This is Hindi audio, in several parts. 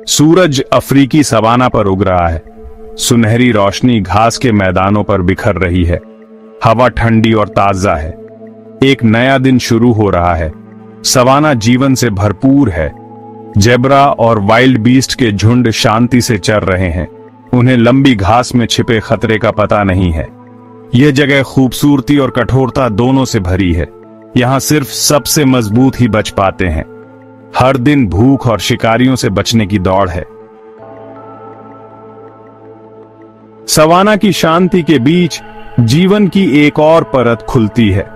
सूरज अफ्रीकी सवाना पर उग रहा है। सुनहरी रोशनी घास के मैदानों पर बिखर रही है। हवा ठंडी और ताजा है। एक नया दिन शुरू हो रहा है। सवाना जीवन से भरपूर है। जेब्रा और वाइल्ड बीस्ट के झुंड शांति से चर रहे हैं। उन्हें लंबी घास में छिपे खतरे का पता नहीं है। यह जगह खूबसूरती और कठोरता दोनों से भरी है। यहां सिर्फ सबसे मजबूत ही बच पाते हैं। हर दिन भूख और शिकारियों से बचने की दौड़ है। सवाना की शांति के बीच जीवन की एक और परत खुलती है।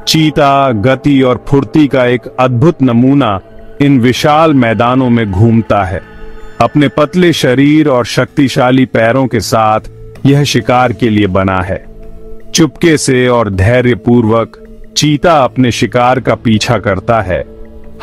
चीता गति और फुर्ती का एक अद्भुत नमूना इन विशाल मैदानों में घूमता है। अपने पतले शरीर और शक्तिशाली पैरों के साथ यह शिकार के लिए बना है। चुपके से और धैर्यपूर्वक चीता अपने शिकार का पीछा करता है।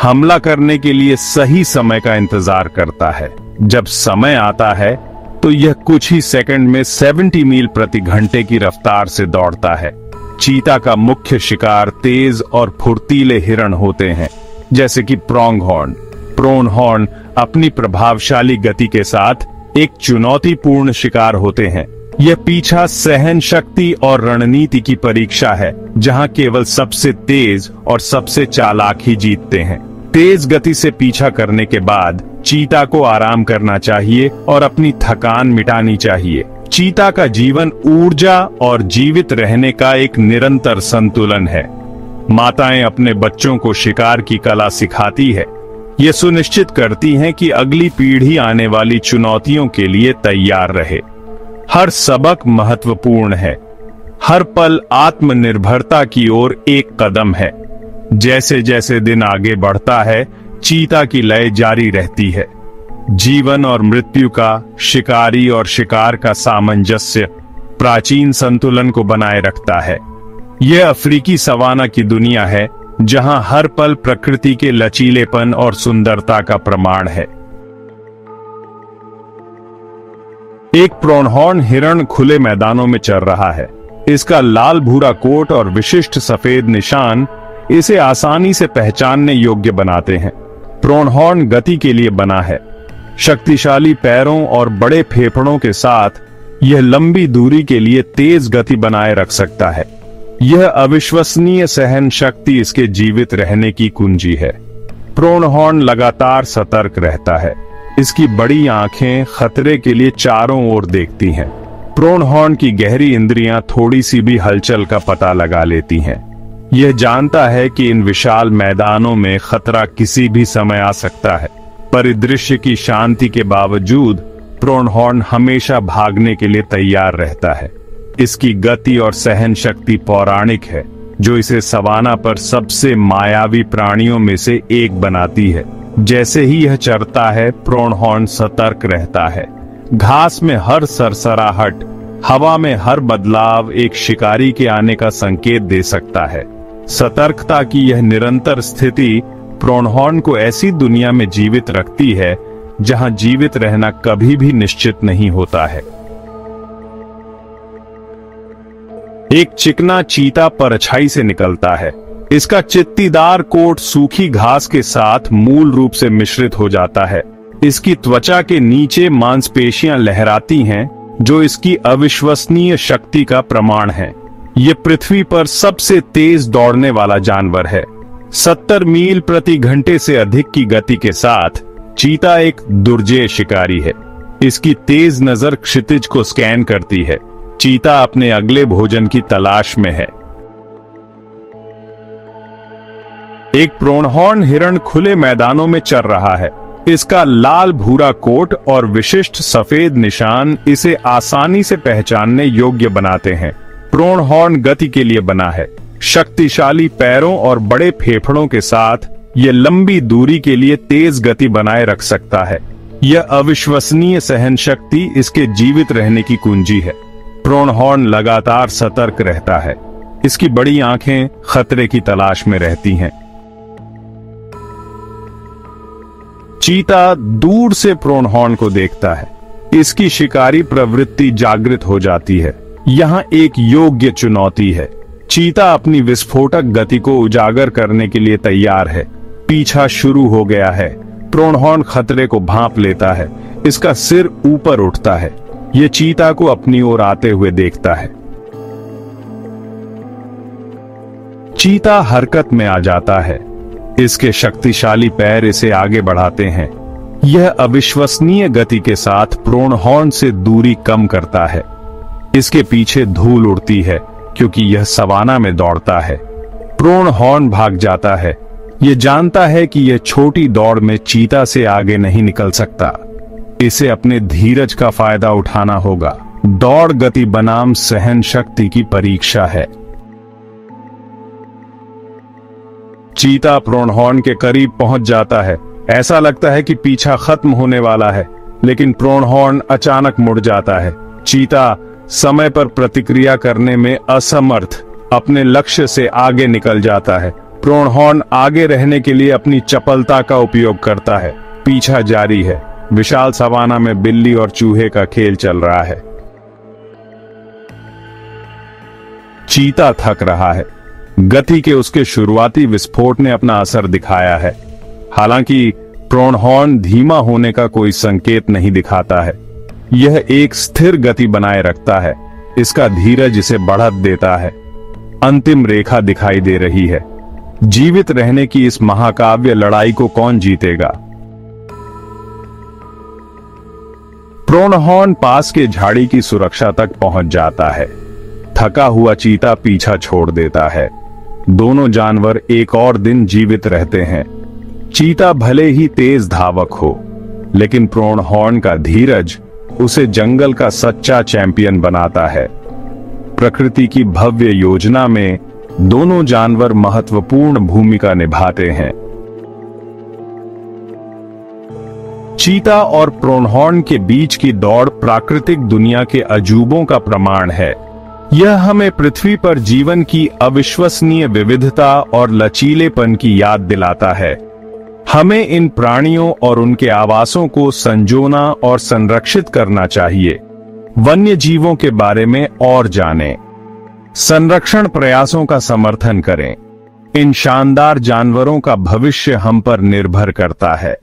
हमला करने के लिए सही समय का इंतजार करता है। जब समय आता है तो यह कुछ ही सेकंड में 70 मील प्रति घंटे की रफ्तार से दौड़ता है। चीता का मुख्य शिकार तेज और फुर्तीले हिरण होते हैं, जैसे कि प्रोंगहॉर्न। प्रोनहॉर्न अपनी प्रभावशाली गति के साथ एक चुनौतीपूर्ण शिकार होते हैं। यह पीछा सहन शक्ति और रणनीति की परीक्षा है, जहां केवल सबसे तेज और सबसे चालाक ही जीतते हैं। तेज गति से पीछा करने के बाद चीता को आराम करना चाहिए और अपनी थकान मिटानी चाहिए। चीता का जीवन ऊर्जा और जीवित रहने का एक निरंतर संतुलन है। माताएं अपने बच्चों को शिकार की कला सिखाती है। ये सुनिश्चित करती हैं कि अगली पीढ़ी आने वाली चुनौतियों के लिए तैयार रहे। हर सबक महत्वपूर्ण है। हर पल आत्मनिर्भरता की ओर एक कदम है। जैसे जैसे दिन आगे बढ़ता है, चीता की लय जारी रहती है। जीवन और मृत्यु का, शिकारी और शिकार का सामंजस्य प्राचीन संतुलन को बनाए रखता है। यह अफ्रीकी सवाना की दुनिया है, जहां हर पल प्रकृति के लचीलेपन और सुंदरता का प्रमाण है। एक प्रोनहॉर्न हिरण खुले मैदानों में चर रहा है। इसका लाल भूरा कोट और विशिष्ट सफेद निशान इसे आसानी से पहचानने योग्य बनाते हैं। प्रोनहॉर्न गति के लिए बना है। शक्तिशाली पैरों और बड़े फेफड़ों के साथ यह लंबी दूरी के लिए तेज गति बनाए रख सकता है। यह अविश्वसनीय सहन शक्ति इसके जीवित रहने की कुंजी है। प्रोनहॉर्न लगातार सतर्क रहता है। इसकी बड़ी आंखें खतरे के लिए चारों ओर देखती हैं। प्रोनहॉर्न की गहरी इंद्रियां थोड़ी सी भी हलचल का पता लगा लेती हैं। यह जानता है कि इन विशाल मैदानों में खतरा किसी भी समय आ सकता है। परिदृश्य की शांति के बावजूद प्रोनहॉर्न हमेशा भागने के लिए तैयार रहता है। इसकी गति और सहन शक्ति पौराणिक है, जो इसे सवाना पर सबसे मायावी प्राणियों में से एक बनाती है। जैसे ही यह चरता है, प्रोनहॉर्न सतर्क रहता है। घास में हर सरसराहट, हवा में हर बदलाव एक शिकारी के आने का संकेत दे सकता है। सतर्कता की यह निरंतर स्थिति प्रोनहॉर्न को ऐसी दुनिया में जीवित रखती है, जहां जीवित रहना कभी भी निश्चित नहीं होता है। एक चिकना चीता परछाई से निकलता है। इसका चित्तीदार कोट सूखी घास के साथ मूल रूप से मिश्रित हो जाता है। इसकी त्वचा के नीचे मांसपेशियां लहराती हैं, जो इसकी अविश्वसनीय शक्ति का प्रमाण है। यह पृथ्वी पर सबसे तेज दौड़ने वाला जानवर है। 70 मील प्रति घंटे से अधिक की गति के साथ चीता एक दुर्जेय शिकारी है। इसकी तेज नजर क्षितिज को स्कैन करती है। चीता अपने अगले भोजन की तलाश में है। एक प्रोनहॉर्न हिरण खुले मैदानों में चर रहा है। इसका लाल भूरा कोट और विशिष्ट सफेद निशान इसे आसानी से पहचानने योग्य बनाते हैं। प्रोनहॉर्न गति के लिए बना है। शक्तिशाली पैरों और बड़े फेफड़ों के साथ यह लंबी दूरी के लिए तेज गति बनाए रख सकता है। यह अविश्वसनीय सहन शक्ति इसके जीवित रहने की कुंजी है। प्रोनहॉर्न लगातार सतर्क रहता है। इसकी बड़ी आंखें खतरे की तलाश में रहती हैं। चीता दूर से प्रोनहॉर्न को देखता है। इसकी शिकारी प्रवृत्ति जागृत हो जाती है। यहाँ एक योग्य चुनौती है। चीता अपनी विस्फोटक गति को उजागर करने के लिए तैयार है। पीछा शुरू हो गया है। प्रोनहॉर्न खतरे को भांप लेता है। इसका सिर ऊपर उठता है। यह चीता को अपनी ओर आते हुए देखता है। चीता हरकत में आ जाता है। इसके शक्तिशाली पैर इसे आगे बढ़ाते हैं। यह अविश्वसनीय गति के साथ प्रोनहॉर्न से दूरी कम करता है। इसके पीछे धूल उड़ती है क्योंकि यह सवाना में दौड़ता है। प्रोनहॉर्न भाग जाता है। यह जानता है कि यह छोटी दौड़ में चीता से आगे नहीं निकल सकता। इसे अपने धीरज का फायदा उठाना होगा। दौड़ गति बनाम सहन शक्ति की परीक्षा है। चीता प्रोनहॉर्न के करीब पहुंच जाता है। ऐसा लगता है कि पीछा खत्म होने वाला है, लेकिन प्रोनहॉर्न अचानक मुड़ जाता है। चीता समय पर प्रतिक्रिया करने में असमर्थ अपने लक्ष्य से आगे निकल जाता है। प्रोनहॉर्न आगे रहने के लिए अपनी चपलता का उपयोग करता है। पीछा जारी है। विशाल सवाना में बिल्ली और चूहे का खेल चल रहा है। चीता थक रहा है। गति के उसके शुरुआती विस्फोट ने अपना असर दिखाया है। हालांकि प्रोनहॉर्न धीमा होने का कोई संकेत नहीं दिखाता है। यह एक स्थिर गति बनाए रखता है। इसका धीरज इसे बढ़त देता है। अंतिम रेखा दिखाई दे रही है। जीवित रहने की इस महाकाव्य लड़ाई को कौन जीतेगा? प्रोनहॉर्न पास के झाड़ी की सुरक्षा तक पहुंच जाता है। थका हुआ चीता पीछा छोड़ देता है। दोनों जानवर एक और दिन जीवित रहते हैं। चीता भले ही तेज धावक हो, लेकिन प्रोनहॉर्न का धीरज उसे जंगल का सच्चा चैंपियन बनाता है। प्रकृति की भव्य योजना में दोनों जानवर महत्वपूर्ण भूमिका निभाते हैं। चीता और प्रोनहॉर्न के बीच की दौड़ प्राकृतिक दुनिया के अजूबों का प्रमाण है। यह हमें पृथ्वी पर जीवन की अविश्वसनीय विविधता और लचीलेपन की याद दिलाता है। हमें इन प्राणियों और उनके आवासों को संजोना और संरक्षित करना चाहिए। वन्य जीवों के बारे में और जानें। संरक्षण प्रयासों का समर्थन करें। इन शानदार जानवरों का भविष्य हम पर निर्भर करता है।